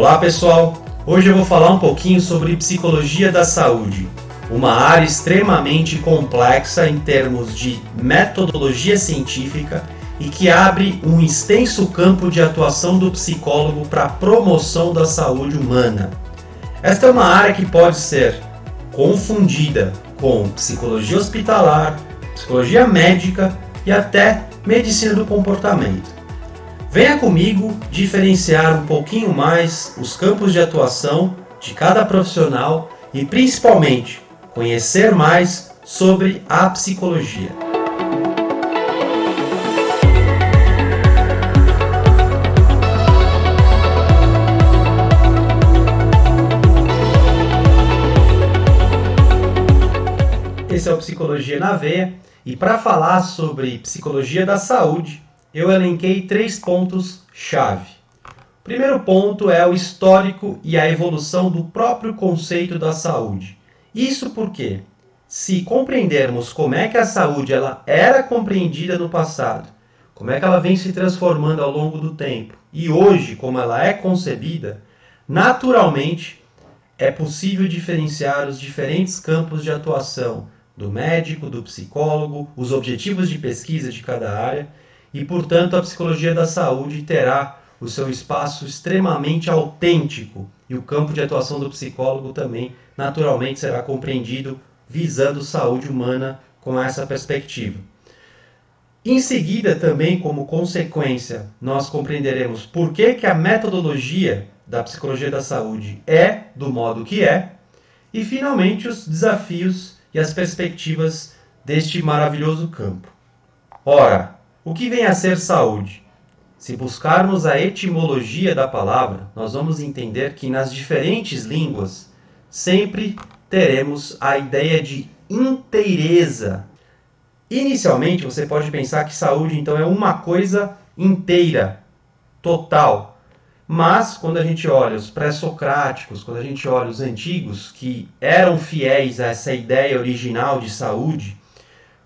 Olá pessoal, hoje eu vou falar um pouquinho sobre psicologia da saúde, uma área extremamente complexa em termos de metodologia científica e que abre um extenso campo de atuação do psicólogo para a promoção da saúde humana. Esta é uma área que pode ser confundida com psicologia hospitalar, psicologia médica e até medicina do comportamento. Venha comigo diferenciar um pouquinho mais os campos de atuação de cada profissional e principalmente conhecer mais sobre a psicologia. Esse é o Psicologia na Veia e para falar sobre psicologia da saúde, eu elenquei 3 pontos-chave. O primeiro ponto é o histórico e a evolução do próprio conceito da saúde. Isso porque, se compreendermos como é que a saúde ela era compreendida no passado, como é que ela vem se transformando ao longo do tempo, e hoje como ela é concebida, naturalmente é possível diferenciar os diferentes campos de atuação do médico, do psicólogo, os objetivos de pesquisa de cada área, e, portanto, a psicologia da saúde terá o seu espaço extremamente autêntico e o campo de atuação do psicólogo também, naturalmente, será compreendido visando saúde humana com essa perspectiva. Em seguida, também, como consequência, nós compreenderemos por que a metodologia da psicologia da saúde é do modo que é e, finalmente, os desafios e as perspectivas deste maravilhoso campo. Ora, o que vem a ser saúde? Se buscarmos a etimologia da palavra, nós vamos entender que nas diferentes línguas sempre teremos a ideia de inteireza. Inicialmente, você pode pensar que saúde, então, é uma coisa inteira, total. Mas, quando a gente olha os pré-socráticos, quando a gente olha os antigos, que eram fiéis a essa ideia original de saúde,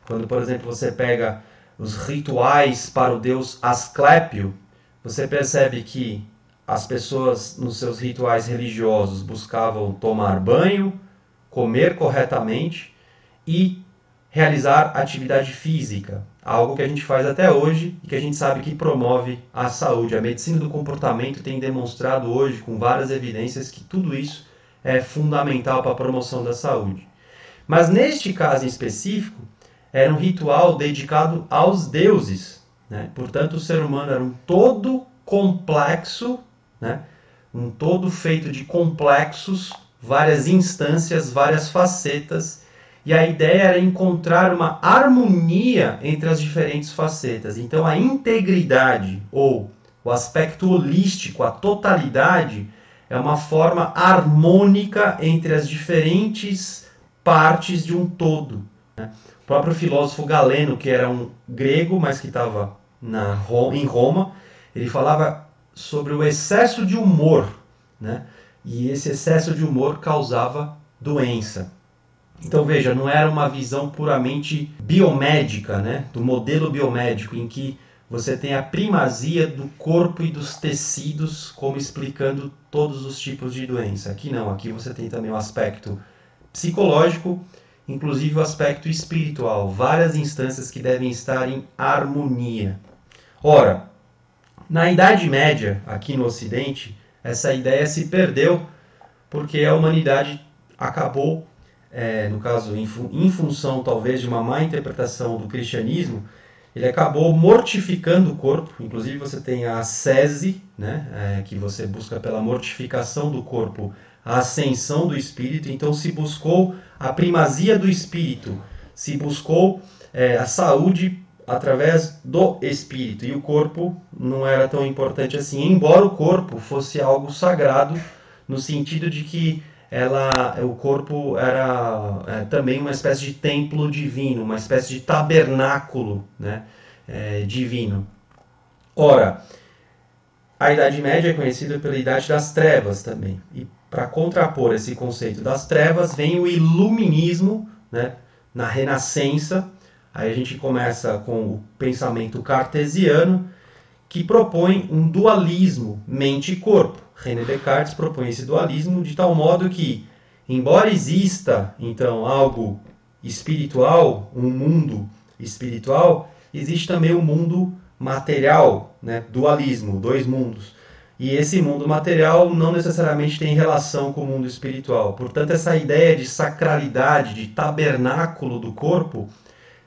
quando, por exemplo, você pega os rituais para o deus Asclépio, você percebe que as pessoas nos seus rituais religiosos buscavam tomar banho, comer corretamente e realizar atividade física, algo que a gente faz até hoje e que a gente sabe que promove a saúde. A medicina do comportamento tem demonstrado hoje, com várias evidências, que tudo isso é fundamental para a promoção da saúde. Mas neste caso em específico, era um ritual dedicado aos deuses, né? Portanto, o ser humano era um todo complexo, né? Um todo feito de complexos, várias instâncias, várias facetas, e a ideia era encontrar uma harmonia entre as diferentes facetas. Então, a integridade, ou o aspecto holístico, a totalidade, é uma forma harmônica entre as diferentes partes de um todo, né? O próprio filósofo Galeno, que era um grego, mas que estava em Roma, ele falava sobre o excesso de humor, né? E esse excesso de humor causava doença. Então veja, não era uma visão puramente biomédica, né? Do modelo biomédico, em que você tem a primazia do corpo e dos tecidos como explicando todos os tipos de doença. Aqui não, aqui você tem também o aspecto psicológico, inclusive o aspecto espiritual, várias instâncias que devem estar em harmonia. Ora, na Idade Média, aqui no Ocidente, essa ideia se perdeu porque a humanidade acabou, no caso, em função talvez de uma má interpretação do cristianismo, ele acabou mortificando o corpo. Inclusive você tem a ascese, né, que você busca pela mortificação do corpo, a ascensão do espírito. Então se buscou a primazia do espírito, se buscou a saúde através do espírito, e o corpo não era tão importante assim, embora o corpo fosse algo sagrado, no sentido de que o corpo era também uma espécie de templo divino, uma espécie de tabernáculo, né, divino. Ora, a Idade Média é conhecida pela Idade das Trevas também. E para contrapor esse conceito das trevas, vem o Iluminismo, né, na Renascença. Aí a gente começa com o pensamento cartesiano, que propõe um dualismo mente e corpo. René Descartes propõe esse dualismo de tal modo que, embora exista, então, algo espiritual, um mundo espiritual, existe também o mundo material, né? Dualismo, dois mundos. E esse mundo material não necessariamente tem relação com o mundo espiritual. Portanto, essa ideia de sacralidade, de tabernáculo do corpo,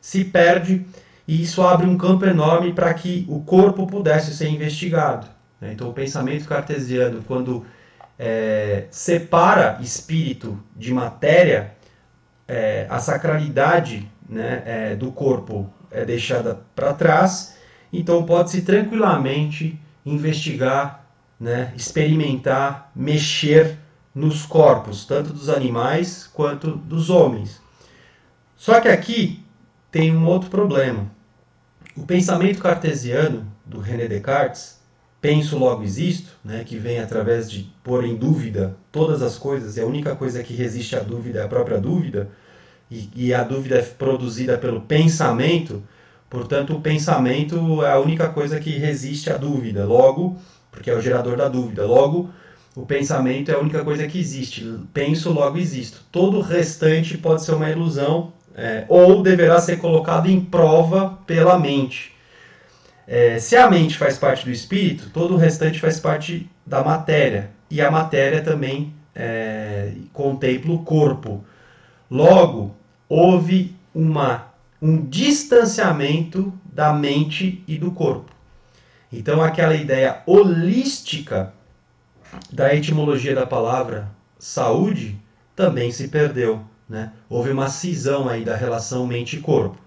se perde, e isso abre um campo enorme para que o corpo pudesse ser investigado. Então, o pensamento cartesiano, quando separa espírito de matéria, a sacralidade, né, do corpo é deixada para trás, então pode-se tranquilamente investigar, né, experimentar, mexer nos corpos, tanto dos animais quanto dos homens. Só que aqui tem um outro problema. O pensamento cartesiano do René Descartes, penso logo existo, né, que vem através de pôr em dúvida todas as coisas, e a única coisa que resiste à dúvida é a própria dúvida, e a dúvida é produzida pelo pensamento, portanto o pensamento é a única coisa que resiste à dúvida, logo, porque é o gerador da dúvida, logo o pensamento é a única coisa que existe, penso, logo existo. Todo o restante pode ser uma ilusão, ou deverá ser colocado em prova pela mente. Se a mente faz parte do espírito, todo o restante faz parte da matéria, e a matéria também contempla o corpo. Logo, houve um distanciamento da mente e do corpo. Então, aquela ideia holística da etimologia da palavra saúde também se perdeu, né? Houve uma cisão aí da relação mente e corpo.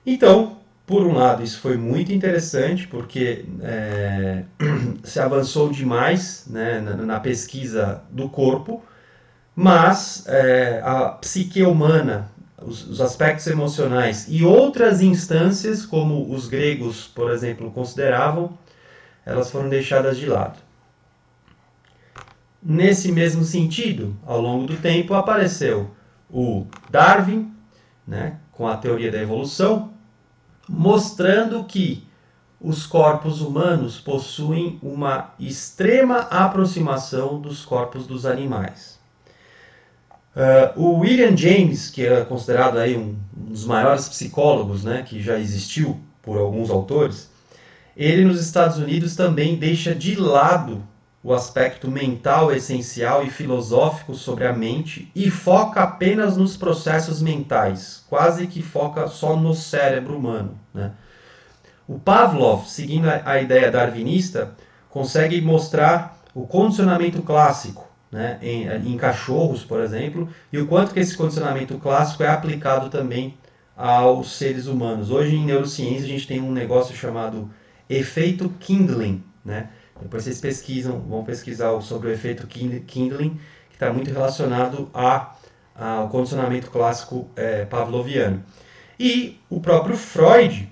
Então, por um lado, isso foi muito interessante, porque se avançou demais, né, na pesquisa do corpo, mas a psique humana, os aspectos emocionais e outras instâncias, como os gregos, por exemplo, consideravam, elas foram deixadas de lado. Nesse mesmo sentido, ao longo do tempo, apareceu o Darwin, né, com a teoria da evolução, mostrando que os corpos humanos possuem uma extrema aproximação dos corpos dos animais. O William James, que é considerado aí um dos maiores psicólogos, né, que já existiu por alguns autores, ele nos Estados Unidos também deixa de lado o aspecto mental essencial e filosófico sobre a mente e foca apenas nos processos mentais, quase que foca só no cérebro humano, né? O Pavlov, seguindo a ideia darwinista, consegue mostrar o condicionamento clássico, né, em cachorros, por exemplo, e o quanto que esse condicionamento clássico é aplicado também aos seres humanos. Hoje, em neurociência, a gente tem um negócio chamado efeito Kindling, né? Depois vocês vão pesquisar sobre o efeito Kindling, que está muito relacionado ao condicionamento clássico pavloviano. E o próprio Freud,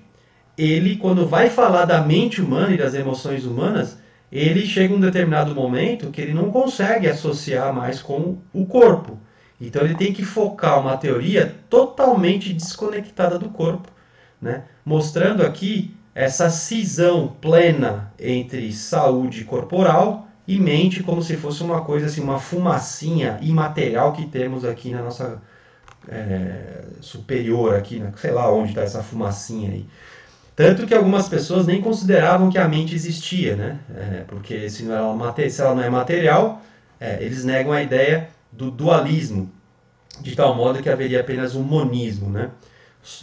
ele, quando vai falar da mente humana e das emoções humanas, ele chega em um determinado momento que ele não consegue associar mais com o corpo. Então ele tem que focar uma teoria totalmente desconectada do corpo, né? Mostrando aqui essa cisão plena entre saúde corporal e mente, como se fosse uma coisa assim, uma fumacinha imaterial que temos aqui na nossa superior, aqui, né? Sei lá onde está essa fumacinha aí. Tanto que algumas pessoas nem consideravam que a mente existia, né? Porque se ela não é material, eles negam a ideia do dualismo, de tal modo que haveria apenas um monismo, né?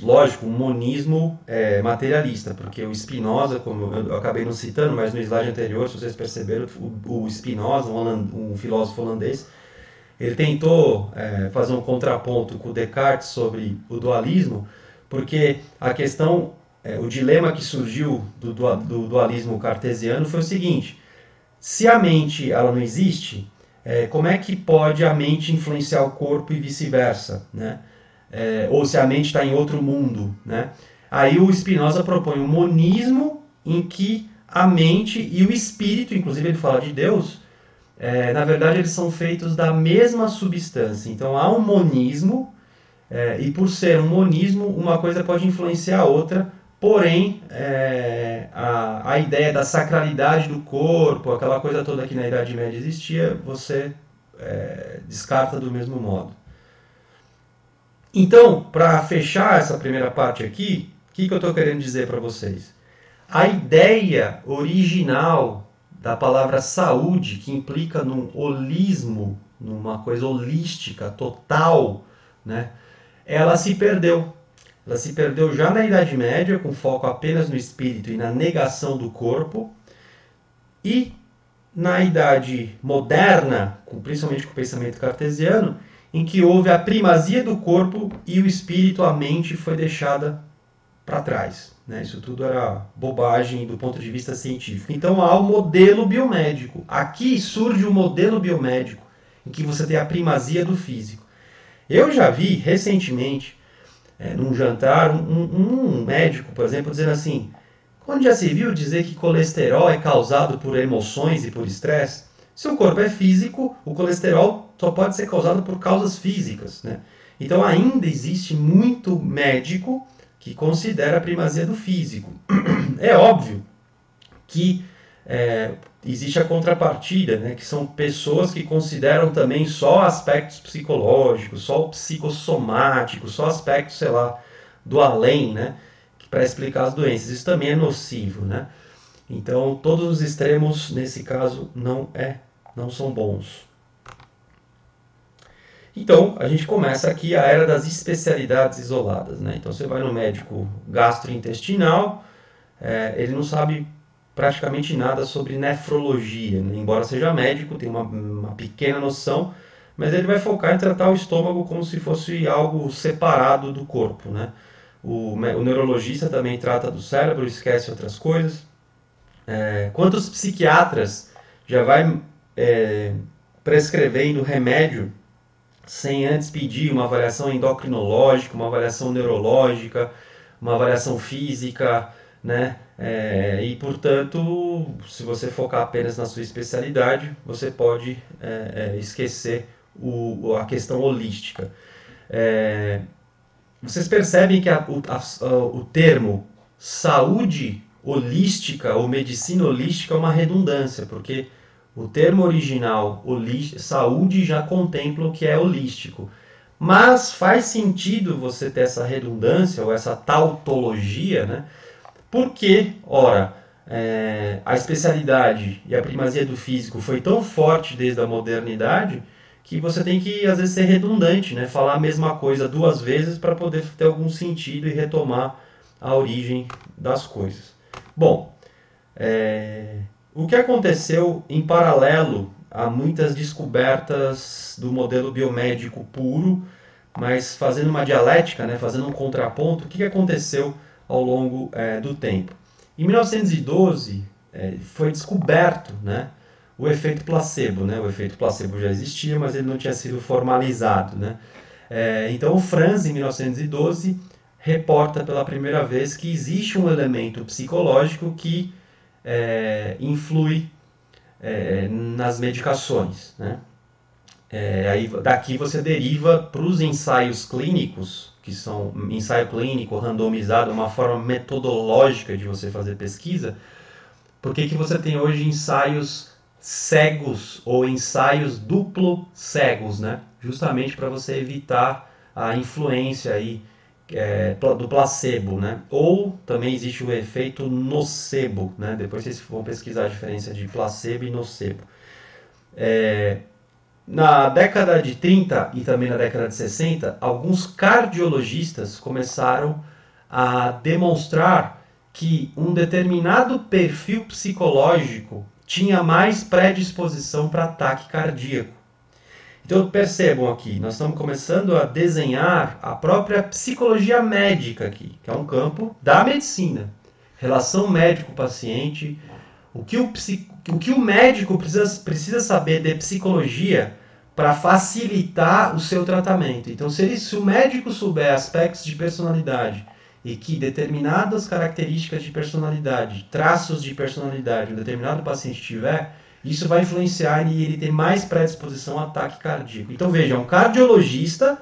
Lógico, um monismo materialista, porque o Spinoza, como eu acabei não citando, mas no slide anterior, se vocês perceberam, o Spinoza, um filósofo holandês, ele tentou fazer um contraponto com o Descartes sobre o dualismo, porque a questão, o dilema que surgiu do dualismo cartesiano foi o seguinte: se a mente ela não existe, como é que pode a mente influenciar o corpo e vice-versa, né? Ou se a mente está em outro mundo, né? Aí o Spinoza propõe um monismo em que a mente e o espírito, inclusive ele fala de Deus, na verdade eles são feitos da mesma substância. Então há um monismo, e por ser um monismo, uma coisa pode influenciar a outra Porém, a ideia da sacralidade do corpo, aquela coisa toda que na Idade Média existia, você descarta do mesmo modo. Então, para fechar essa primeira parte aqui, o que eu estou querendo dizer para vocês? A ideia original da palavra saúde, que implica num holismo, numa coisa holística, total, né? Ela se perdeu. Ela se perdeu já na Idade Média, com foco apenas no espírito e na negação do corpo. E na Idade Moderna, principalmente com o pensamento cartesiano, em que houve a primazia do corpo e o espírito, a mente, foi deixada para trás. Né? Isso tudo era bobagem do ponto de vista científico. Então há o modelo biomédico. Aqui surge o modelo biomédico, em que você tem a primazia do físico. Eu já vi recentemente, num jantar, um médico, por exemplo, dizendo assim: quando já se viu dizer que colesterol é causado por emoções e por estresse? Se o corpo é físico, o colesterol só pode ser causado por causas físicas. Né? Então ainda existe muito médico que considera a primazia do físico. É óbvio que existe a contrapartida, né, que são pessoas que consideram também só aspectos psicológicos, só o psicossomático, só aspectos, sei lá, do além, né, para explicar as doenças. Isso também é nocivo, né? Então, todos os extremos, nesse caso, não são bons. Então, a gente começa aqui a era das especialidades isoladas, né? Então, você vai no médico gastrointestinal, ele não sabe praticamente nada sobre nefrologia, né? Embora seja médico, tem uma pequena noção, mas ele vai focar em tratar o estômago como se fosse algo separado do corpo, né? O neurologista também trata do cérebro, esquece outras coisas. Quantos psiquiatras já vai prescrevendo remédio sem antes pedir uma avaliação endocrinológica, uma avaliação neurológica, uma avaliação física, né? E, portanto, se você focar apenas na sua especialidade, você pode esquecer a questão holística. Vocês percebem que o termo saúde holística ou medicina holística é uma redundância, porque o termo original saúde já contempla o que é holístico. Mas faz sentido você ter essa redundância ou essa tautologia, né? Porque, ora, a especialidade e a primazia do físico foi tão forte desde a modernidade que você tem que, às vezes, ser redundante, né? Falar a mesma coisa duas vezes para poder ter algum sentido e retomar a origem das coisas. Bom, o que aconteceu em paralelo a muitas descobertas do modelo biomédico puro, mas fazendo uma dialética, né? Fazendo um contraponto, o que aconteceu ao longo do tempo? Em 1912, foi descoberto, né, o efeito placebo. Né? O efeito placebo já existia, mas ele não tinha sido formalizado. Né? Então, o Franz, em 1912, reporta pela primeira vez que existe um elemento psicológico que influi nas medicações. Né? Aí, daqui você deriva para os ensaios clínicos, que são ensaio clínico randomizado, uma forma metodológica de você fazer pesquisa. Por que você tem hoje ensaios cegos ou ensaios duplo cegos, né? Justamente para você evitar a influência aí, do placebo, né? Ou também existe o efeito nocebo, né? Depois vocês vão pesquisar a diferença de placebo e nocebo. Na década de 30 e também na década de 60, alguns cardiologistas começaram a demonstrar que um determinado perfil psicológico tinha mais predisposição para ataque cardíaco. Então percebam aqui, nós estamos começando a desenhar a própria psicologia médica aqui, que é um campo da medicina. Relação médico-paciente, o que o médico precisa saber de psicologia para facilitar o seu tratamento. Então, se o médico souber aspectos de personalidade e que determinadas características de personalidade, traços de personalidade, um determinado paciente tiver, isso vai influenciar e ele ter mais predisposição a ataque cardíaco. Então, veja, um cardiologista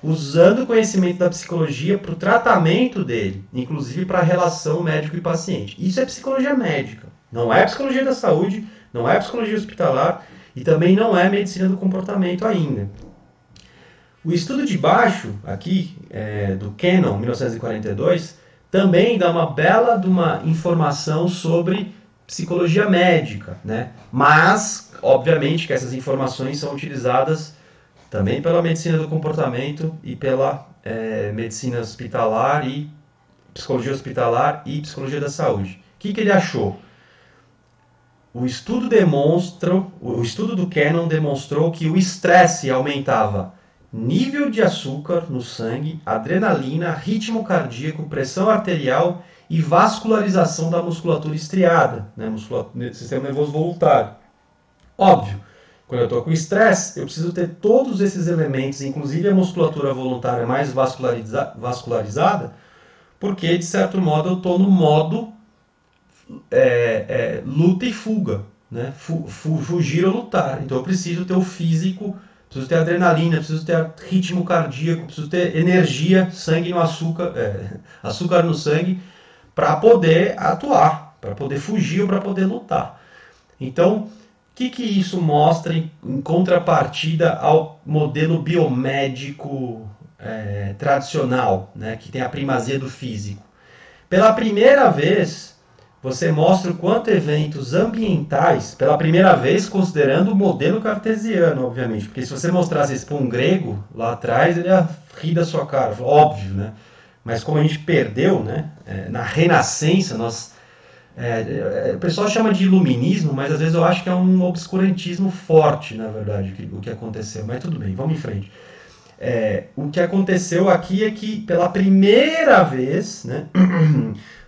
usando o conhecimento da psicologia para o tratamento dele, inclusive para a relação médico e paciente. Isso é psicologia médica, não é psicologia da saúde, não é psicologia hospitalar e também não é medicina do comportamento ainda. O estudo de baixo, aqui, do Cannon, 1942, também dá uma bela de uma informação sobre psicologia médica, né? Mas, obviamente, que essas informações são utilizadas também pela medicina do comportamento e pela medicina hospitalar e psicologia hospitalar e psicologia da saúde. O que ele achou? O estudo do Cannon demonstrou que o estresse aumentava nível de açúcar no sangue, adrenalina, ritmo cardíaco, pressão arterial e vascularização da musculatura estriada, né? Sistema nervoso voluntário. Óbvio, quando eu estou com estresse, eu preciso ter todos esses elementos, inclusive a musculatura voluntária mais vascularizada, porque, de certo modo, eu estou no modo luta e fuga, né? Fugir ou lutar. Então eu preciso ter o físico, preciso ter adrenalina, preciso ter ritmo cardíaco, preciso ter energia, sangue no açúcar, açúcar no sangue, para poder atuar, para poder fugir ou para poder lutar. Então, o que isso mostra em contrapartida ao modelo biomédico tradicional, né, que tem a primazia do físico? Pela primeira vez, você mostra o quanto eventos ambientais, pela primeira vez considerando o modelo cartesiano, obviamente, porque se você mostrasse isso para um grego lá atrás, ele ia rir da sua cara, óbvio, né? Mas como a gente perdeu, né, na Renascença, o pessoal chama de iluminismo, mas às vezes eu acho que é um obscurantismo forte, na verdade, o que aconteceu. Mas tudo bem, vamos em frente. O que aconteceu aqui é que, pela primeira vez, né,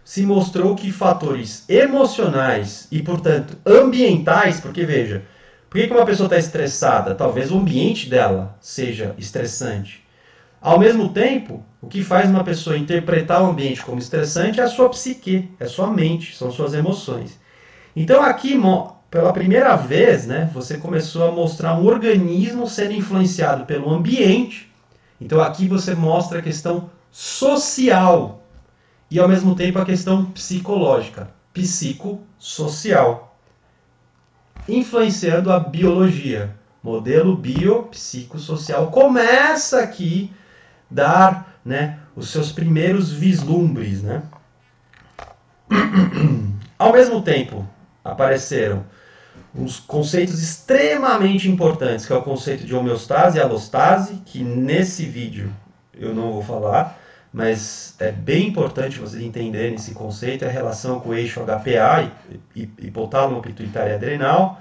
se mostrou que fatores emocionais e, portanto, ambientais, porque veja, por que uma pessoa está estressada? Talvez o ambiente dela seja estressante. Ao mesmo tempo, o que faz uma pessoa interpretar o ambiente como estressante é a sua psique, é a sua mente, são suas emoções. Então aqui, pela primeira vez, né, você começou a mostrar um organismo sendo influenciado pelo ambiente. Então aqui você mostra a questão social e ao mesmo tempo a questão psicológica, psicossocial, influenciando a biologia. Modelo biopsicossocial começa aqui dar, né, os seus primeiros vislumbres, né? Ao mesmo tempo, apareceram uns conceitos extremamente importantes, que é o conceito de homeostase e alostase, que nesse vídeo eu não vou falar, mas é bem importante vocês entenderem esse conceito, a relação com o eixo HPA, hipotálamo, pituitária e adrenal.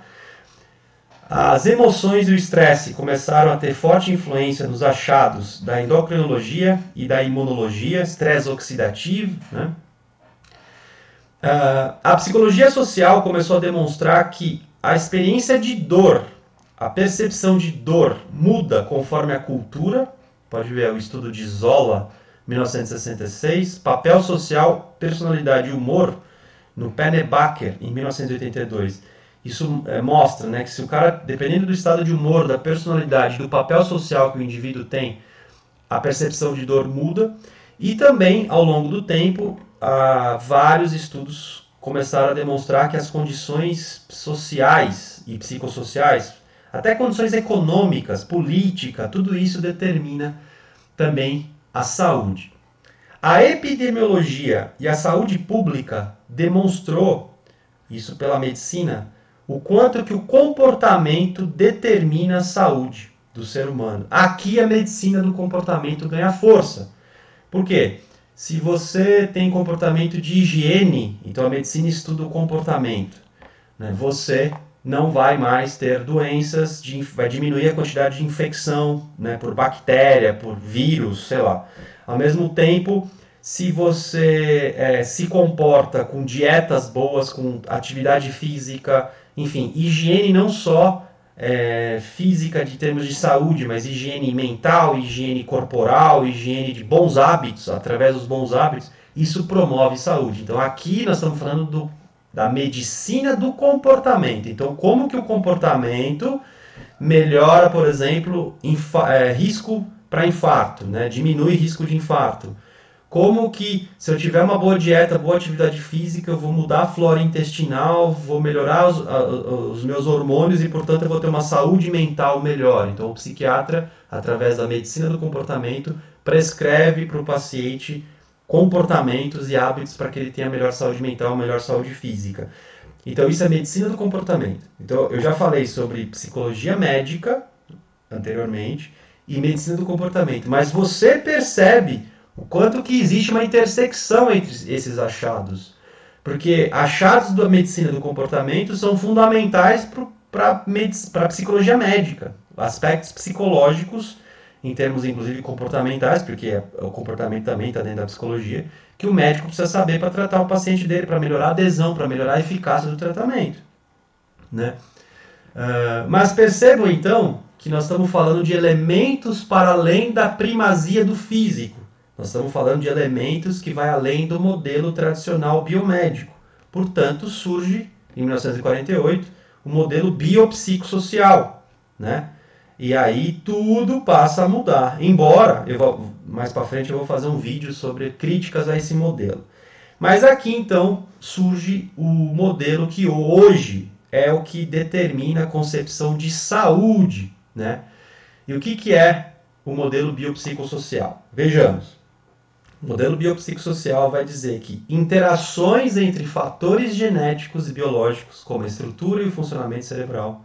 As emoções e o estresse começaram a ter forte influência nos achados da endocrinologia e da imunologia, estresse oxidativo, né? A psicologia social começou a demonstrar que a experiência de dor, a percepção de dor muda conforme a cultura. Pode ver o estudo de Zola, 1966, papel social, personalidade e humor, no Pennebaker, em 1982. Isso mostra, né, que se o cara, dependendo do estado de humor, da personalidade, do papel social que o indivíduo tem, a percepção de dor muda. E também, ao longo do tempo, vários estudos começaram a demonstrar que as condições sociais e psicossociais, até condições econômicas, política, tudo isso determina também a saúde. A epidemiologia e a saúde pública demonstrou, isso pela medicina, o quanto que o comportamento determina a saúde do ser humano. Aqui a medicina do comportamento ganha força. Por quê? Se você tem comportamento de higiene, então a medicina estuda o comportamento, né? Você não vai mais ter doenças, vai diminuir a quantidade de infecção, né, por bactéria, por vírus, sei lá. Ao mesmo tempo, se você se comporta com dietas boas, com atividade física, enfim, higiene não só física de termos de saúde, mas higiene mental, higiene corporal, higiene de bons hábitos, através dos bons hábitos, isso promove saúde. Então aqui nós estamos falando da medicina do comportamento. Então como que o comportamento melhora, por exemplo, risco para infarto, né? Diminui risco de infarto. Como que, se eu tiver uma boa dieta, boa atividade física, eu vou mudar a flora intestinal, vou melhorar os meus hormônios e, portanto, eu vou ter uma saúde mental melhor. Então, o psiquiatra, através da medicina do comportamento, prescreve para o paciente comportamentos e hábitos para que ele tenha melhor saúde mental, melhor saúde física. Então, isso é medicina do comportamento. Então, eu já falei sobre psicologia médica, anteriormente, e medicina do comportamento. Mas você percebe o quanto que existe uma intersecção entre esses achados. Porque achados da medicina do comportamento são fundamentais para a psicologia médica. Aspectos psicológicos, em termos inclusive comportamentais, porque o comportamento também está dentro da psicologia, que o médico precisa saber para tratar o paciente dele, para melhorar a adesão, para melhorar a eficácia do tratamento. Né? Mas percebam então que nós estamos falando de elementos para além da primazia do físico. Nós estamos falando de elementos que vai além do modelo tradicional biomédico. Portanto, surge, em 1948, o modelo biopsicossocial, né? E aí tudo passa a mudar. Embora, mais para frente eu vou fazer um vídeo sobre críticas a esse modelo. Mas aqui, então, surge o modelo que hoje é o que determina a concepção de saúde, né? E o que é o modelo biopsicossocial? Vejamos. O modelo biopsicossocial vai dizer que interações entre fatores genéticos e biológicos, como a estrutura e o funcionamento cerebral,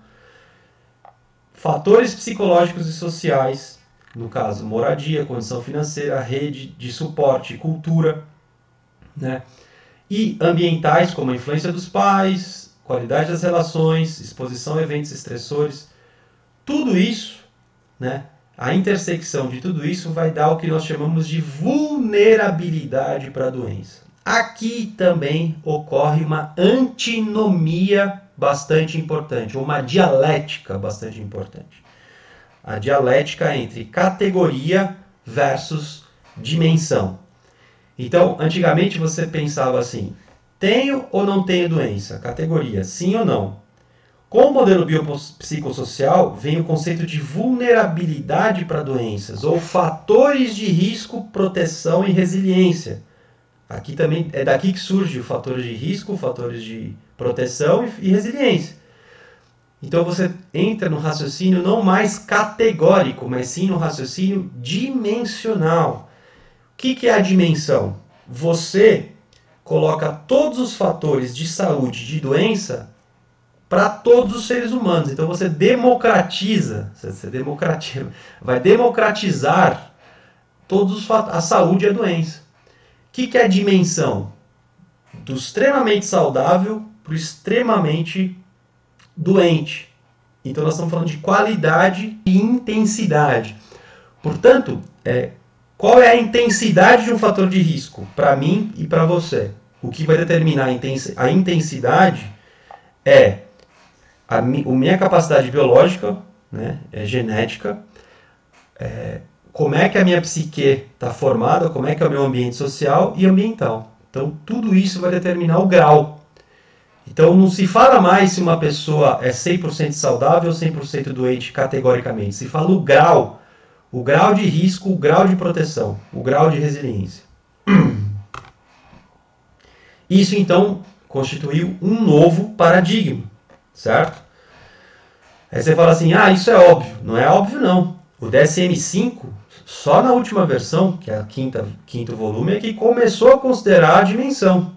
fatores psicológicos e sociais, no caso, moradia, condição financeira, rede de suporte, cultura, né? E ambientais, como a influência dos pais, qualidade das relações, exposição a eventos estressores, tudo isso, né? A intersecção de tudo isso vai dar o que nós chamamos de vulnerabilidade para a doença. Aqui também ocorre uma antinomia bastante importante, ou uma dialética bastante importante. A dialética entre categoria versus dimensão. Então, antigamente você pensava assim, tenho ou não tenho doença? Categoria, sim ou não? Com o modelo biopsicossocial vem o conceito de vulnerabilidade para doenças, ou fatores de risco, proteção e resiliência. Aqui também é daqui que surge os fatores de risco, fatores de proteção e resiliência. Então você entra no raciocínio não mais categórico, mas sim no raciocínio dimensional. O que é a dimensão? Você coloca todos os fatores de saúde e de doença para todos os seres humanos. Então você democratiza, vai democratizar todos os a saúde e a doença. O que é a dimensão? Do extremamente saudável para o extremamente doente. Então nós estamos falando de qualidade e intensidade. Portanto, qual é a intensidade de um fator de risco para mim e para você? O que vai determinar a intensidade é a minha capacidade biológica, né, genética, como é que a minha psique está formada, como é que é o meu ambiente social e ambiental. Então, tudo isso vai determinar o grau. Então, não se fala mais se uma pessoa é 100% saudável ou 100% doente categoricamente. Se fala o grau de risco, o grau de proteção, o grau de resiliência. Isso, então, constituiu um novo paradigma. Certo? Aí você fala assim, isso é óbvio. Não é óbvio, não. O DSM-5, só na última versão, que é o quinto volume, é que começou a considerar a dimensão.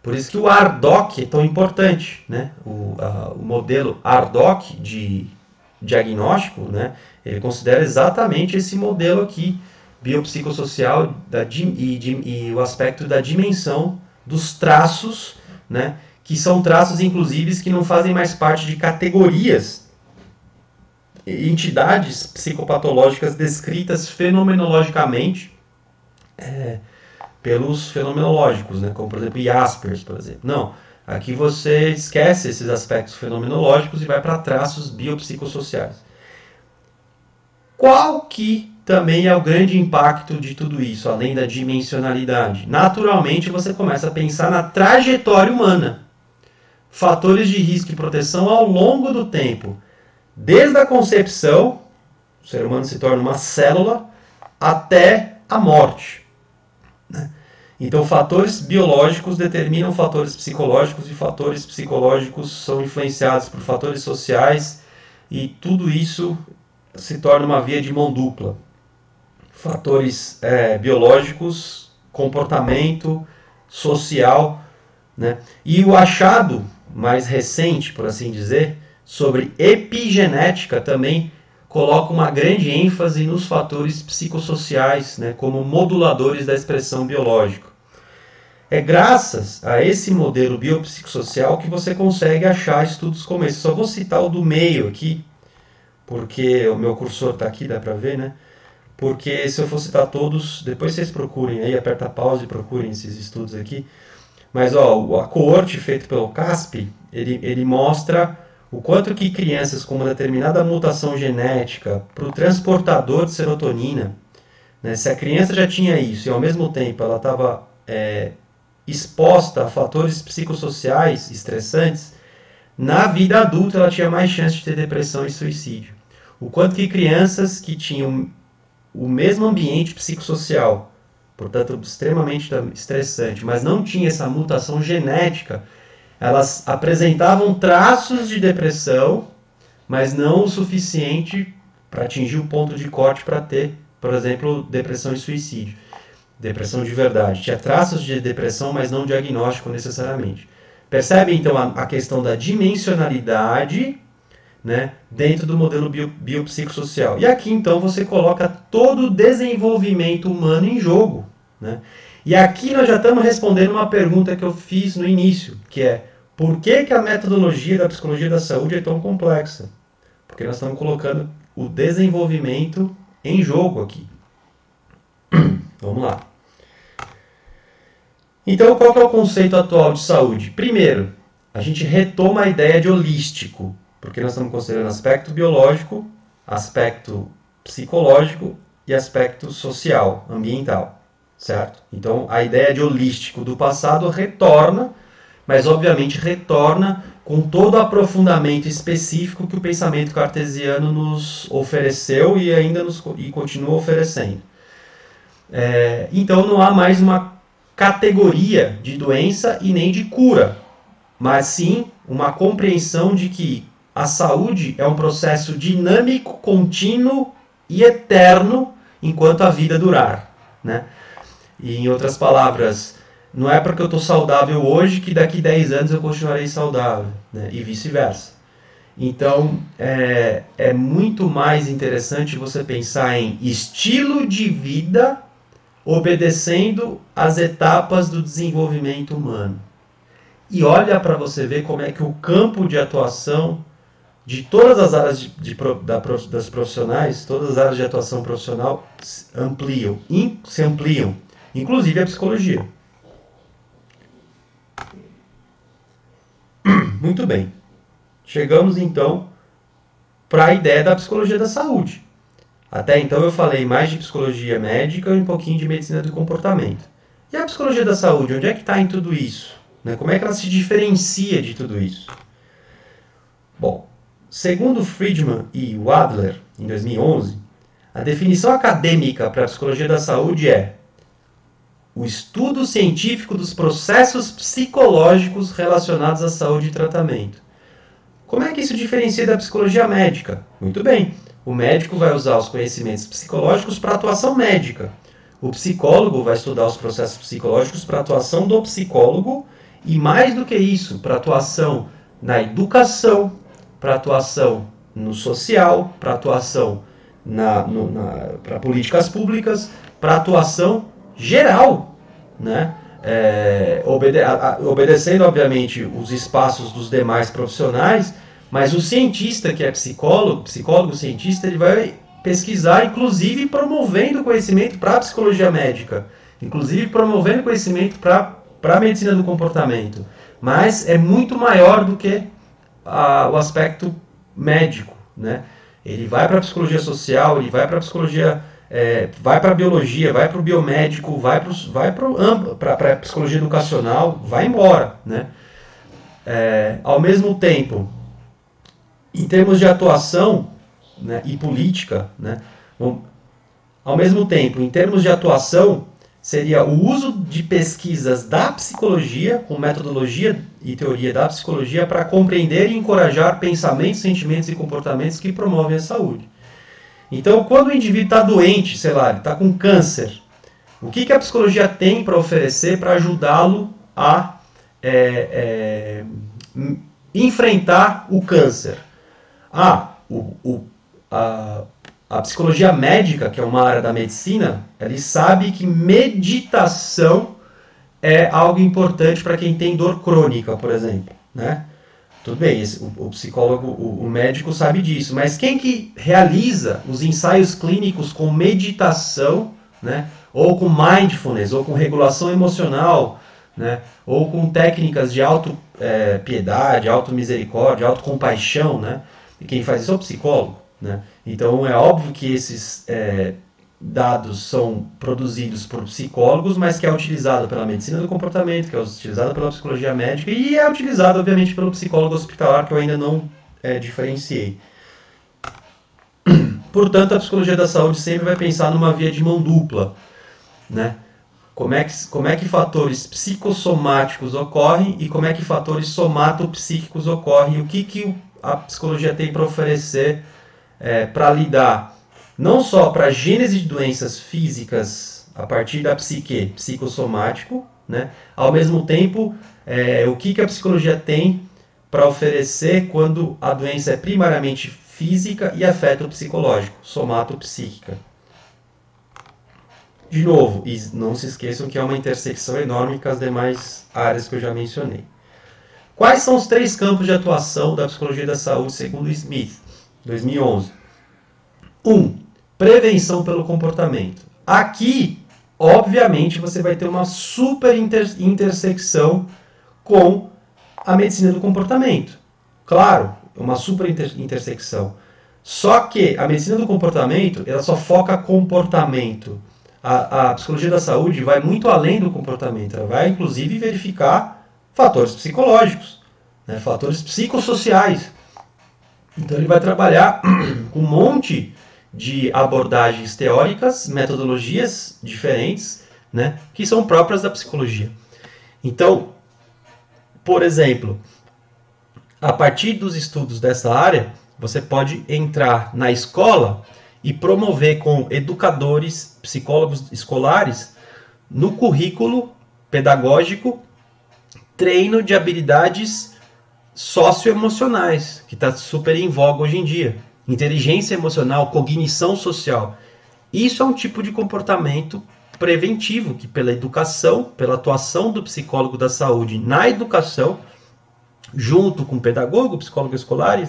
Por isso que o ARDOC é tão importante. Né? O modelo ARDOC de diagnóstico, né? Ele considera exatamente esse modelo aqui, biopsicossocial e o aspecto da dimensão dos traços, né? Que são traços, inclusive, que não fazem mais parte de categorias, entidades psicopatológicas descritas fenomenologicamente pelos fenomenológicos, né? Como, por exemplo, Jaspers, por exemplo. Não, aqui você esquece esses aspectos fenomenológicos e vai para traços biopsicossociais. Qual que também é o grande impacto de tudo isso, além da dimensionalidade? Naturalmente, você começa a pensar na trajetória humana. Fatores de risco e proteção ao longo do tempo. Desde a concepção, ser humano se torna uma célula até a morte, né? Então, fatores biológicos determinam fatores psicológicos e fatores psicológicos são influenciados por fatores sociais e tudo isso se torna uma via de mão dupla. Fatores biológicos, comportamento, social, né? E o achado mais recente, por assim dizer, sobre epigenética também coloca uma grande ênfase nos fatores psicossociais, né, como moduladores da expressão biológica. É graças a esse modelo biopsicossocial que você consegue achar estudos como esse. Só vou citar o do meio aqui, porque o meu cursor está aqui, dá para ver, né? Porque se eu for citar todos, depois vocês procurem aí, aperta pause e procurem esses estudos aqui. Mas ó, a coorte feita pelo CASP, ele mostra o quanto que crianças com uma determinada mutação genética para o transportador de serotonina, né, se a criança já tinha isso e ao mesmo tempo ela estava exposta a fatores psicossociais estressantes, na vida adulta ela tinha mais chance de ter depressão e suicídio. O quanto que crianças que tinham o mesmo ambiente psicossocial, portanto extremamente estressante, mas não tinha essa mutação genética, elas apresentavam traços de depressão, mas não o suficiente para atingir o ponto de corte para ter, por exemplo, depressão e suicídio. Depressão de verdade. Tinha traços de depressão, mas não diagnóstico necessariamente. Percebe, então, a questão da dimensionalidade, né, dentro do modelo biopsicossocial. E aqui, então, você coloca todo o desenvolvimento humano em jogo, né? E aqui nós já estamos respondendo uma pergunta que eu fiz no início, que é: por que a metodologia da psicologia da saúde é tão complexa? Porque nós estamos colocando o desenvolvimento em jogo aqui. Vamos lá. Então, qual que é o conceito atual de saúde? Primeiro, a gente retoma a ideia de holístico, porque nós estamos considerando aspecto biológico, aspecto psicológico e aspecto social, ambiental, certo? Então, a ideia de holístico do passado retorna, mas obviamente retorna com todo o aprofundamento específico que o pensamento cartesiano nos ofereceu e ainda continua oferecendo. Então, não há mais uma categoria de doença e nem de cura, mas sim uma compreensão de que a saúde é um processo dinâmico, contínuo e eterno enquanto a vida durar, né? E, em outras palavras, não é porque eu estou saudável hoje que daqui 10 anos eu continuarei saudável, né? E vice-versa. Então, é muito mais interessante você pensar em estilo de vida obedecendo às etapas do desenvolvimento humano. E olha para você ver como é que o campo de atuação de todas as áreas das profissionais, todas as áreas de atuação profissional se ampliam, inclusive a psicologia. Muito bem. Chegamos então para a ideia da psicologia da saúde. Até então eu falei mais de psicologia médica e um pouquinho de medicina do comportamento. E a psicologia da saúde, onde é que está em tudo isso? Né? Como é que ela se diferencia de tudo isso? Bom, segundo Friedman e Wadler, em 2011, a definição acadêmica para a psicologia da saúde é o estudo científico dos processos psicológicos relacionados à saúde e tratamento. Como é que isso diferencia da psicologia médica? Muito bem, o médico vai usar os conhecimentos psicológicos para atuação médica. O psicólogo vai estudar os processos psicológicos para atuação do psicólogo e, mais do que isso, para atuação na educação, para atuação no social, para atuação para políticas públicas, para atuação geral, né? Obedecendo, obviamente, os espaços dos demais profissionais, mas o cientista, que é psicólogo cientista, ele vai pesquisar, inclusive promovendo conhecimento para a psicologia médica, inclusive promovendo conhecimento para a medicina do comportamento, mas é muito maior do que o aspecto médico, né? Ele vai para a psicologia social, ele vai para a psicologia, vai para a biologia, vai para o biomédico, vai para a psicologia educacional, vai embora, né? Ao mesmo tempo, em termos de atuação, né, e política, né? Ao mesmo tempo, em termos de atuação, seria o uso de pesquisas da psicologia, com metodologia e teoria da psicologia, para compreender e encorajar pensamentos, sentimentos e comportamentos que promovem a saúde. Então, quando o indivíduo está doente, sei lá, ele está com câncer, o que a psicologia tem para oferecer para ajudá-lo a enfrentar o câncer? A psicologia médica, que é uma área da medicina, ele sabe que meditação é algo importante para quem tem dor crônica, por exemplo, né? Tudo bem, o psicólogo, o médico sabe disso, mas quem que realiza os ensaios clínicos com meditação, né? Ou com mindfulness, ou com regulação emocional, né? Ou com técnicas de auto-piedade, auto-misericórdia, auto-compaixão, né? E quem faz isso é o psicólogo, né? Então é óbvio que esses dados são produzidos por psicólogos, mas que é utilizado pela medicina do comportamento, que é utilizado pela psicologia médica e é utilizado, obviamente, pelo psicólogo hospitalar, que eu ainda não diferenciei. Portanto, a psicologia da saúde sempre vai pensar numa via de mão dupla, né? Como é que fatores psicossomáticos ocorrem e como é que fatores somatopsíquicos ocorrem, o que a psicologia tem para oferecer para lidar não só para a gênese de doenças físicas a partir da psique, psicossomático, né? Ao mesmo tempo, o que a psicologia tem para oferecer quando a doença é primariamente física e afeta o psicológico, somatopsíquica. De novo, e não se esqueçam que é uma intersecção enorme com as demais áreas que eu já mencionei. Quais são os 3 campos de atuação da psicologia da saúde segundo Smith, 2011? 1. Prevenção pelo comportamento. Aqui, obviamente, você vai ter uma super intersecção com a medicina do comportamento. Claro, uma super intersecção. Só que a medicina do comportamento, ela só foca comportamento. A psicologia da saúde vai muito além do comportamento. Ela vai, inclusive, verificar fatores psicológicos, né, fatores psicossociais. Então, ele vai trabalhar com um monte de abordagens teóricas, metodologias diferentes, né, que são próprias da psicologia. Então, por exemplo, a partir dos estudos dessa área, você pode entrar na escola e promover com educadores, psicólogos escolares, no currículo pedagógico, treino de habilidades socioemocionais, que está super em voga hoje em dia. Inteligência emocional, cognição social. Isso é um tipo de comportamento preventivo que pela educação, pela atuação do psicólogo da saúde na educação, junto com o pedagogo, psicólogo escolar,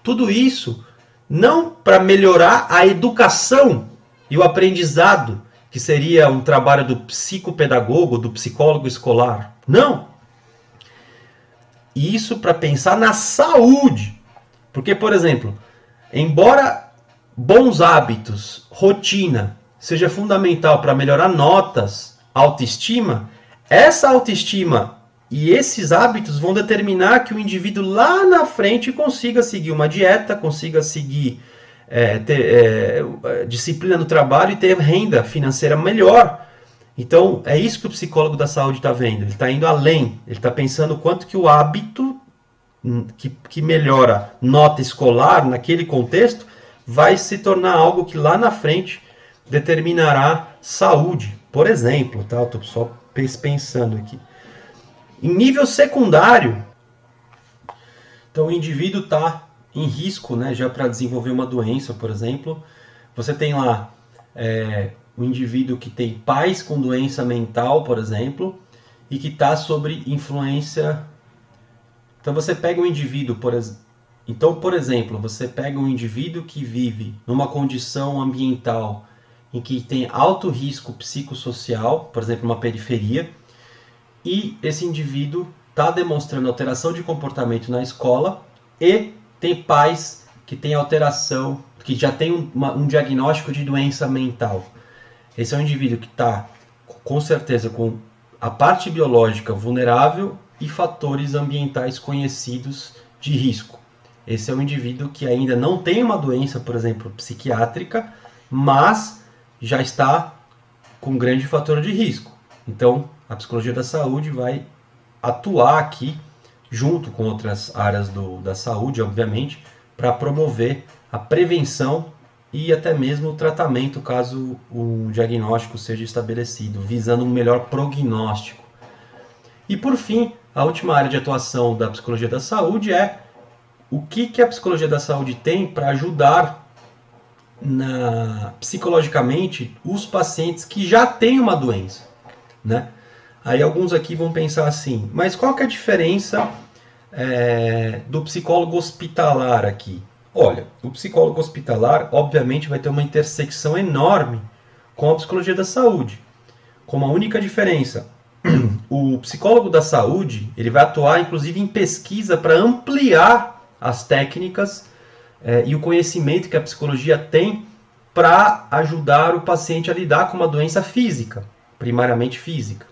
tudo isso não para melhorar a educação e o aprendizado, que seria um trabalho do psicopedagogo, do psicólogo escolar. Não! Isso para pensar na saúde. Porque, por exemplo, embora bons hábitos, rotina, seja fundamental para melhorar notas, autoestima, essa autoestima e esses hábitos vão determinar que o indivíduo lá na frente consiga seguir uma dieta, consiga seguir ter disciplina no trabalho e ter renda financeira melhor. Então, é isso que o psicólogo da saúde está vendo. Ele está indo além. Ele está pensando quanto que o hábito que melhora nota escolar naquele contexto vai se tornar algo que lá na frente determinará saúde. Por exemplo, tá? Eu estou só pensando aqui. Em nível secundário, então o indivíduo está em risco, né, já para desenvolver uma doença, por exemplo. Você tem lá um indivíduo que tem pais com doença mental, por exemplo, e que está sob influência. Então você pega um indivíduo, por exemplo, você pega um indivíduo que vive numa condição ambiental em que tem alto risco psicossocial, por exemplo, uma periferia, e esse indivíduo está demonstrando alteração de comportamento na escola e tem pais que têm alteração, que já tem um diagnóstico de doença mental. Esse é um indivíduo que está, com certeza, com a parte biológica vulnerável e fatores ambientais conhecidos de risco. Esse é um indivíduo que ainda não tem uma doença, por exemplo, psiquiátrica, mas já está com um grande fator de risco. Então, a psicologia da saúde vai atuar aqui, junto com outras áreas da saúde, obviamente, para promover a prevenção e até mesmo o tratamento, caso o diagnóstico seja estabelecido, visando um melhor prognóstico. E por fim, a última área de atuação da psicologia da saúde é o que a psicologia da saúde tem para ajudar psicologicamente os pacientes que já têm uma doença, né? Aí alguns aqui vão pensar assim, mas qual que é a diferença do psicólogo hospitalar aqui? Olha, o psicólogo hospitalar obviamente vai ter uma intersecção enorme com a psicologia da saúde, com uma única diferença. O psicólogo da saúde, ele vai atuar inclusive em pesquisa para ampliar as técnicas e o conhecimento que a psicologia tem para ajudar o paciente a lidar com uma doença física, primariamente física,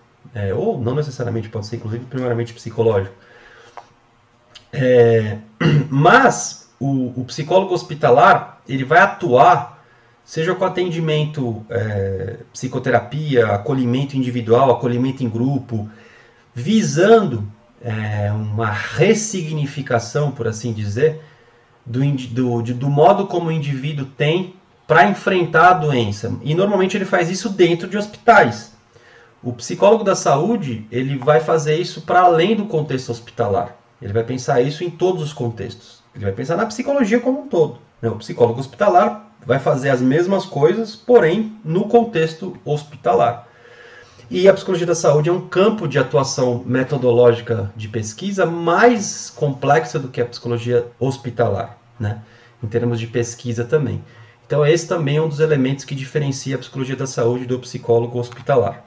ou não necessariamente, pode ser inclusive primariamente psicológico. Mas o psicólogo hospitalar, ele vai atuar seja com atendimento, psicoterapia, acolhimento individual, acolhimento em grupo, visando uma ressignificação, por assim dizer, do modo como o indivíduo tem para enfrentar a doença. E normalmente ele faz isso dentro de hospitais. O psicólogo da saúde, ele vai fazer isso para além do contexto hospitalar. Ele vai pensar isso em todos os contextos. Ele vai pensar na psicologia como um todo. O psicólogo hospitalar vai fazer as mesmas coisas, porém no contexto hospitalar. E a psicologia da saúde é um campo de atuação metodológica de pesquisa mais complexa do que a psicologia hospitalar, né? Em termos de pesquisa também. Então esse também é um dos elementos que diferencia a psicologia da saúde do psicólogo hospitalar.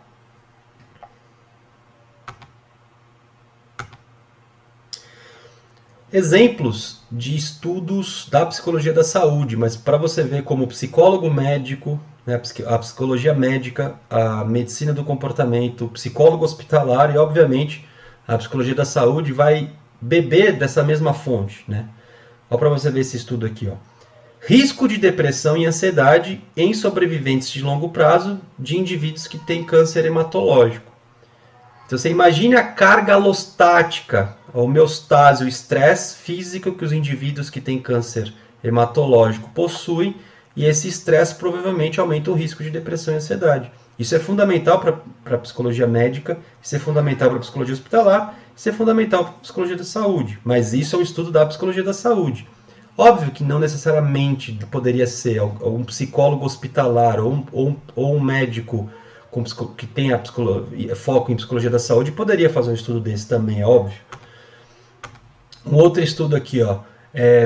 Exemplos de estudos da psicologia da saúde, mas para você ver como psicólogo médico, né, a psicologia médica, a medicina do comportamento, o psicólogo hospitalar e, obviamente, a psicologia da saúde vai beber dessa mesma fonte, né? Olha para você ver esse estudo aqui, ó. Risco de depressão e ansiedade em sobreviventes de longo prazo de indivíduos que têm câncer hematológico. Então você imagine a carga alostática, a homeostase, o estresse físico que os indivíduos que têm câncer hematológico possuem, e esse estresse provavelmente aumenta o risco de depressão e ansiedade. Isso é fundamental para a psicologia médica, isso é fundamental para a psicologia hospitalar, isso é fundamental para a psicologia da saúde, mas isso é um estudo da psicologia da saúde. Óbvio que não necessariamente poderia ser um psicólogo hospitalar ou um médico que tem foco em psicologia da saúde poderia fazer um estudo desse também, é óbvio. Um outro estudo aqui, ó,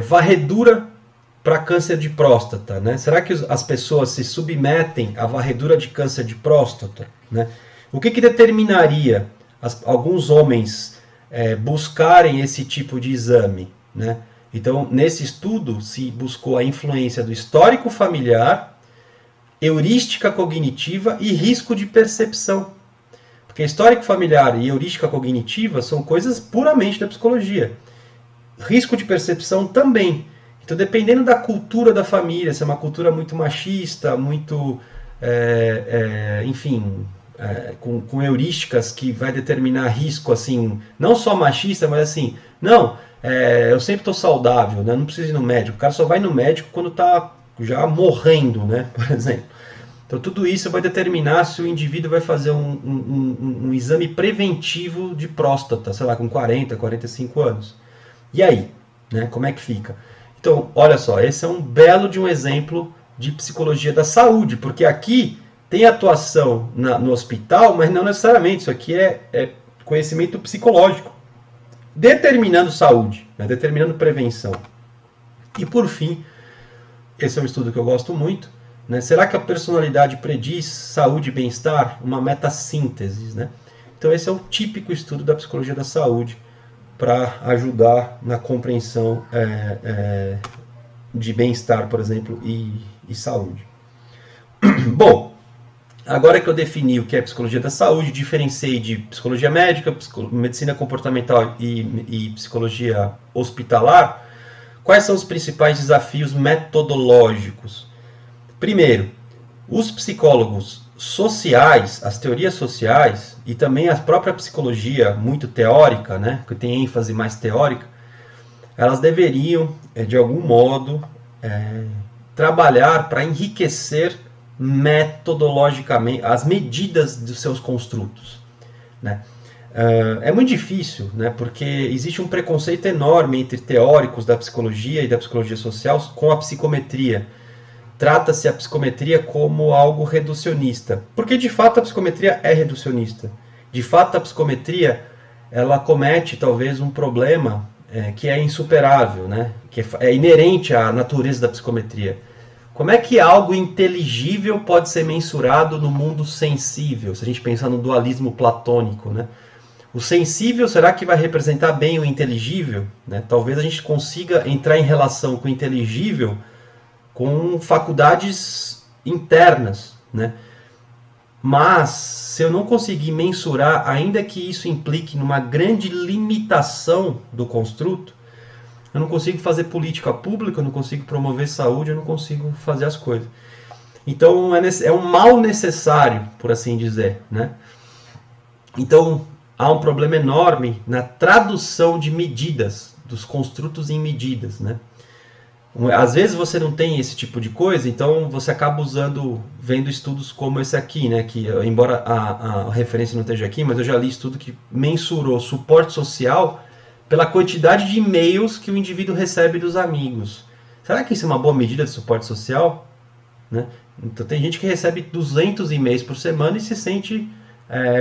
varredura para câncer de próstata, né? Será que as pessoas se submetem à varredura de câncer de próstata, né? O que determinaria alguns homens buscarem esse tipo de exame, né? Então, nesse estudo se buscou a influência do histórico familiar, heurística cognitiva e risco de percepção. Porque histórico familiar e heurística cognitiva são coisas puramente da psicologia. Risco de percepção também. Então, dependendo da cultura da família, se é uma cultura muito machista, muito, enfim, com heurísticas que vai determinar risco, assim, não só machista, mas assim, não, eu sempre estou saudável, né? Não preciso ir no médico. O cara só vai no médico quando está já morrendo, né? Por exemplo. Então tudo isso vai determinar se o indivíduo vai fazer um exame preventivo de próstata, sei lá, com 40, 45 anos. E aí, né? Como é que fica? Então, olha só, esse é um belo de um exemplo de psicologia da saúde, porque aqui tem atuação no hospital, mas não necessariamente, isso aqui é conhecimento psicológico, determinando saúde, né? Determinando prevenção. E por fim, esse é um estudo que eu gosto muito, né? Será que a personalidade prediz saúde e bem-estar? Uma metassíntese, né? Então esse é o típico estudo da psicologia da saúde para ajudar na compreensão de bem-estar, por exemplo, e saúde. Bom, agora que eu defini o que é psicologia da saúde, diferenciei de psicologia médica, medicina comportamental e psicologia hospitalar, Quais são os principais desafios metodológicos? Primeiro, os psicólogos sociais, as teorias sociais e também a própria psicologia muito teórica, né, que tem ênfase mais teórica, elas deveriam, de algum modo, trabalhar para enriquecer metodologicamente as medidas dos seus construtos, né? É muito difícil, né, porque existe um preconceito enorme entre teóricos da psicologia e da psicologia social com a psicometria. Trata-se a psicometria como algo reducionista, porque de fato a psicometria é reducionista. De fato a psicometria ela comete talvez um problema que é insuperável, né, que é inerente à natureza da psicometria. Como é que algo inteligível pode ser mensurado no mundo sensível, se a gente pensar no dualismo platônico, né? O sensível, será que vai representar bem o inteligível? Né? Talvez a gente consiga entrar em relação com o inteligível com faculdades internas, né? Mas, se eu não conseguir mensurar, ainda que isso implique numa grande limitação do construto, eu não consigo fazer política pública, eu não consigo promover saúde, eu não consigo fazer as coisas. Então, é um mal necessário, por assim dizer, né? Então, há um problema enorme na tradução de medidas, dos construtos em medidas, né? Às vezes você não tem esse tipo de coisa, então você acaba vendo estudos como esse aqui, né? Que, embora a referência não esteja aqui, mas eu já li estudo que mensurou suporte social pela quantidade de e-mails que o indivíduo recebe dos amigos. Será que isso é uma boa medida de suporte social? Né? Então tem gente que recebe 200 e-mails por semana e se sente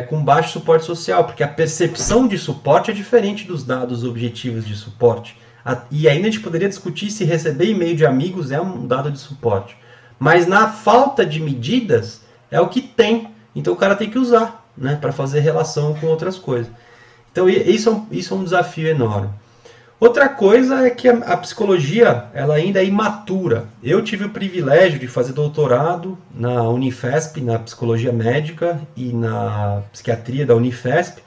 com baixo suporte social, porque a percepção de suporte é diferente dos dados objetivos de suporte. E ainda a gente poderia discutir se receber e-mail de amigos é um dado de suporte. Mas na falta de medidas, é o que tem. Então o cara tem que usar, né, para fazer relação com outras coisas. Então isso é um desafio enorme. Outra coisa é que a psicologia ela ainda é imatura. Eu tive o privilégio de fazer doutorado na Unifesp, na psicologia médica e na psiquiatria da Unifesp.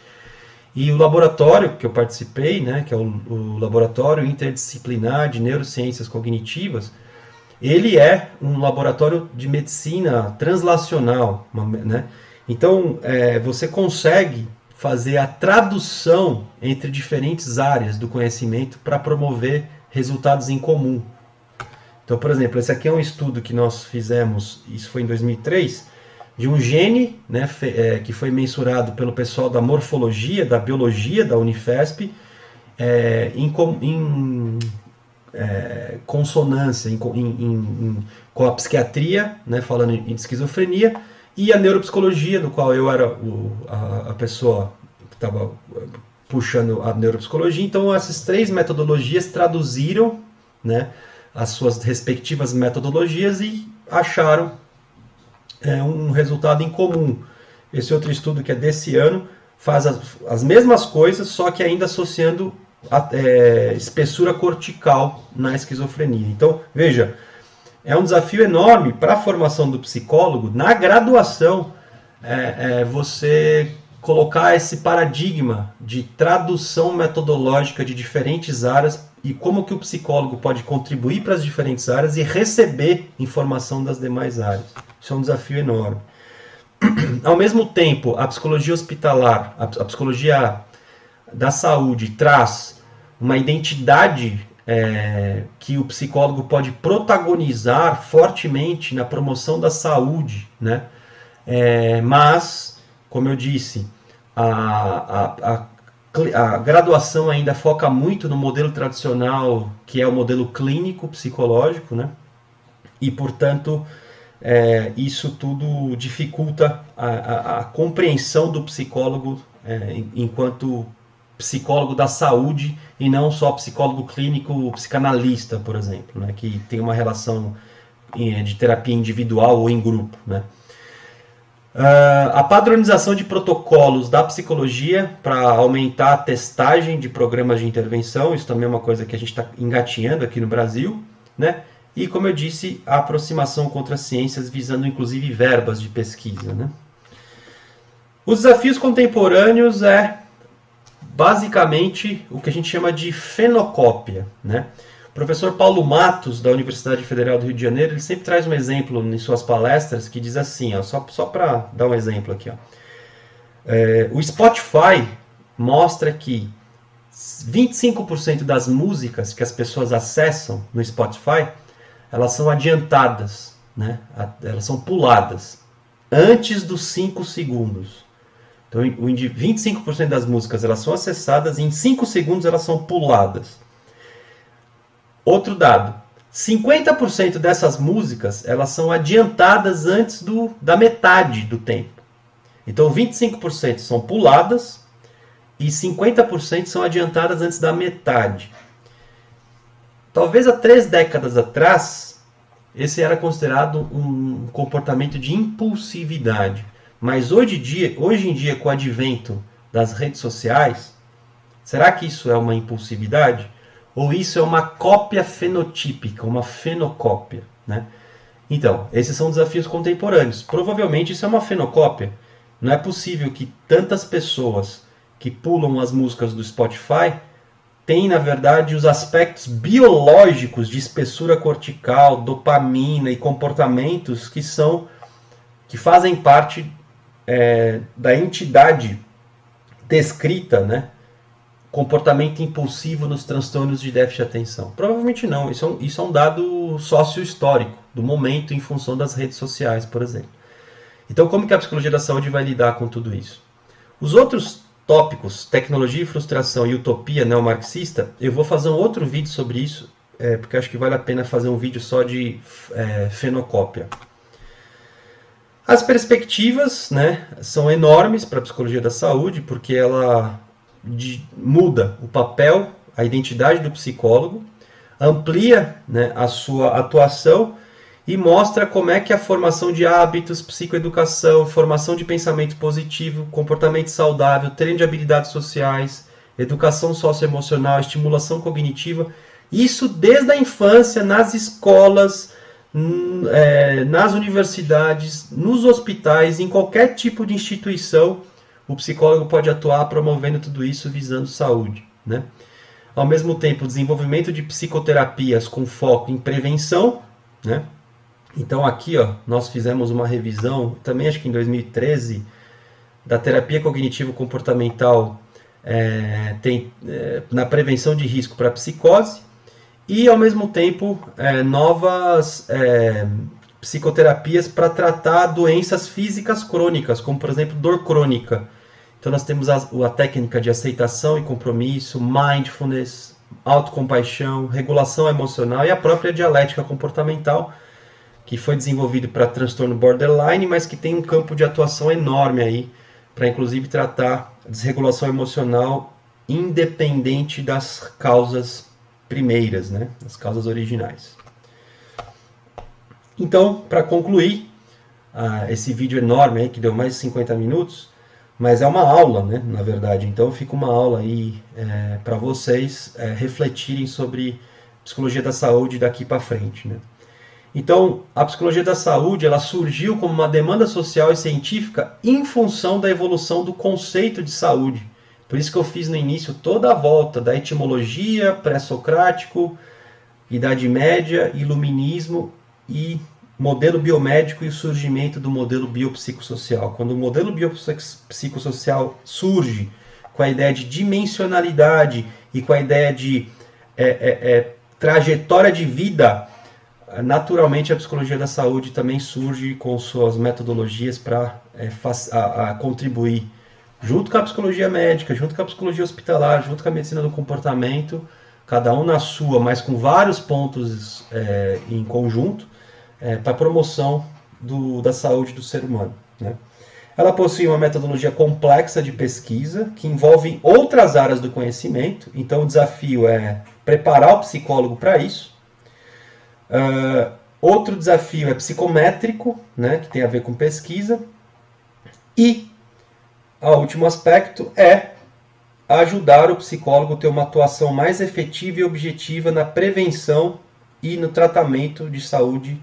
E o laboratório que eu participei, né, que é o Laboratório Interdisciplinar de Neurociências Cognitivas, ele é um laboratório de medicina translacional, né? Então, você consegue fazer a tradução entre diferentes áreas do conhecimento para promover resultados em comum. Então, por exemplo, esse aqui é um estudo que nós fizemos, isso foi em 2003, de um gene, né, que foi mensurado pelo pessoal da morfologia, da biologia da Unifesp, em consonância com a psiquiatria, né, falando em esquizofrenia, e a neuropsicologia, no qual eu era a pessoa que estava puxando a neuropsicologia. Então, essas três metodologias traduziram, né, as suas respectivas metodologias e acharam um resultado em comum. Esse outro estudo, que é desse ano, faz as mesmas coisas, só que ainda associando espessura cortical na esquizofrenia. Então, veja, é um desafio enorme para a formação do psicólogo, na graduação, você colocar esse paradigma de tradução metodológica de diferentes áreas e como que o psicólogo pode contribuir para as diferentes áreas e receber informação das demais áreas. Isso é um desafio enorme. Ao mesmo tempo, a psicologia hospitalar, a psicologia da saúde traz uma identidade que o psicólogo pode protagonizar fortemente na promoção da saúde, né? Mas, como eu disse, a graduação ainda foca muito no modelo tradicional, que é o modelo clínico psicológico, né? E, portanto, isso tudo dificulta a compreensão do psicólogo enquanto psicólogo da saúde e não só psicólogo clínico psicanalista, por exemplo, né, que tem uma relação de terapia individual ou em grupo, né. A padronização de protocolos da psicologia para aumentar a testagem de programas de intervenção, isso também é uma coisa que a gente está engatinhando aqui no Brasil, né. E, como eu disse, a aproximação contra as ciências visando inclusive verbas de pesquisa, né. Os desafios contemporâneos basicamente o que a gente chama de fenocópia, né? O professor Paulo Matos, da Universidade Federal do Rio de Janeiro, ele sempre traz um exemplo em suas palestras que diz assim, ó, só para dar um exemplo aqui. Ó. O Spotify mostra que 25% das músicas que as pessoas acessam no Spotify, elas são adiantadas, né? Elas são puladas antes dos 5 segundos. Então, 25% das músicas elas são acessadas e em 5 segundos elas são puladas. Outro dado, 50% dessas músicas elas são adiantadas antes da metade do tempo. Então 25% são puladas e 50% são adiantadas antes da metade. Talvez há 3 décadas atrás, esse era considerado um comportamento de impulsividade. Mas hoje em dia, com o advento das redes sociais, será que isso é uma impulsividade? Ou isso é uma cópia fenotípica, uma fenocópia, né? Então, esses são desafios contemporâneos. Provavelmente isso é uma fenocópia. Não é possível que tantas pessoas que pulam as músicas do Spotify têm, na verdade, os aspectos biológicos de espessura cortical, dopamina e comportamentos que fazem parte da entidade descrita, né? Comportamento impulsivo nos transtornos de déficit de atenção. Provavelmente não, isso é um dado sócio-histórico do momento em função das redes sociais, por exemplo. Então, como que a psicologia da saúde vai lidar com tudo isso? Os outros tópicos, tecnologia e frustração e utopia neomarxista, eu vou fazer um outro vídeo sobre isso, porque acho que vale a pena fazer um vídeo só de fenocópia. As perspectivas, né, são enormes para a psicologia da saúde, porque ela muda o papel, a identidade do psicólogo, amplia, né, a sua atuação e mostra como é que a formação de hábitos, psicoeducação, formação de pensamento positivo, comportamento saudável, treino de habilidades sociais, educação socioemocional, estimulação cognitiva, isso desde a infância, nas escolas, nas universidades, nos hospitais, em qualquer tipo de instituição, o psicólogo pode atuar promovendo tudo isso visando saúde, né? Ao mesmo tempo, desenvolvimento de psicoterapias com foco em prevenção, né? Então aqui, ó, nós fizemos uma revisão, também acho que em 2013, da terapia cognitivo-comportamental na prevenção de risco para psicose e, ao mesmo tempo, novas psicoterapias para tratar doenças físicas crônicas, como, por exemplo, dor crônica. Então nós temos a técnica de aceitação e compromisso, mindfulness, autocompaixão, regulação emocional e a própria dialética comportamental, que foi desenvolvido para transtorno borderline, mas que tem um campo de atuação enorme aí, para inclusive tratar desregulação emocional independente das causas primeiras, né? As causas originais. Então, para concluir, esse vídeo enorme aí, que deu mais de 50 minutos, mas é uma aula, né, na verdade. Então fica uma aula aí para vocês refletirem sobre psicologia da saúde daqui para frente, né? Então, a psicologia da saúde ela surgiu como uma demanda social e científica em função da evolução do conceito de saúde. Por isso que eu fiz no início toda a volta da etimologia, pré-socrático, Idade Média, Iluminismo e modelo biomédico e o surgimento do modelo biopsicossocial. Quando o modelo biopsicossocial surge com a ideia de dimensionalidade e com a ideia de trajetória de vida, naturalmente a psicologia da saúde também surge com suas metodologias para contribuir, junto com a psicologia médica, junto com a psicologia hospitalar, junto com a medicina do comportamento, cada um na sua, mas com vários pontos em conjunto, para a promoção da saúde do ser humano, né? Ela possui uma metodologia complexa de pesquisa, que envolve outras áreas do conhecimento, então o desafio é preparar o psicólogo para isso. Outro desafio é psicométrico, né, que tem a ver com pesquisa. E o último aspecto é ajudar o psicólogo a ter uma atuação mais efetiva e objetiva na prevenção e no tratamento de saúde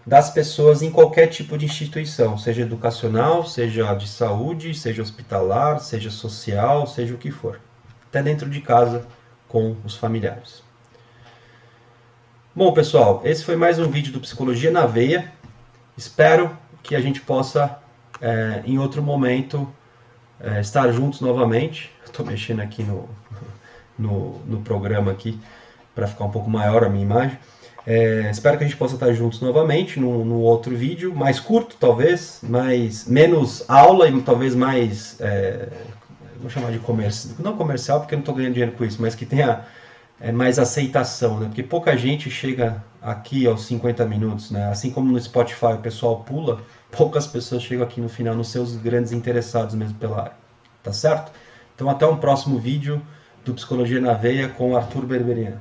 das pessoas em qualquer tipo de instituição, seja educacional, seja de saúde, seja hospitalar, seja social, seja o que for. Até dentro de casa com os familiares. Bom, pessoal, esse foi mais um vídeo do Psicologia na Veia. Espero que a gente possa, em outro momento, estar juntos novamente. Estou mexendo aqui no programa aqui para ficar um pouco maior a minha imagem. Espero que a gente possa estar juntos novamente no outro vídeo, mais curto talvez, menos aula e talvez mais, vou chamar de não comercial porque eu não estou ganhando dinheiro com isso, mas que tenha mais aceitação, né? Porque pouca gente chega aqui aos 50 minutos, né? Assim como no Spotify o pessoal pula, poucas pessoas chegam aqui no final, nos seus grandes interessados mesmo pela área, tá certo? Então até um próximo vídeo do Psicologia na Veia com Arthur Berberian.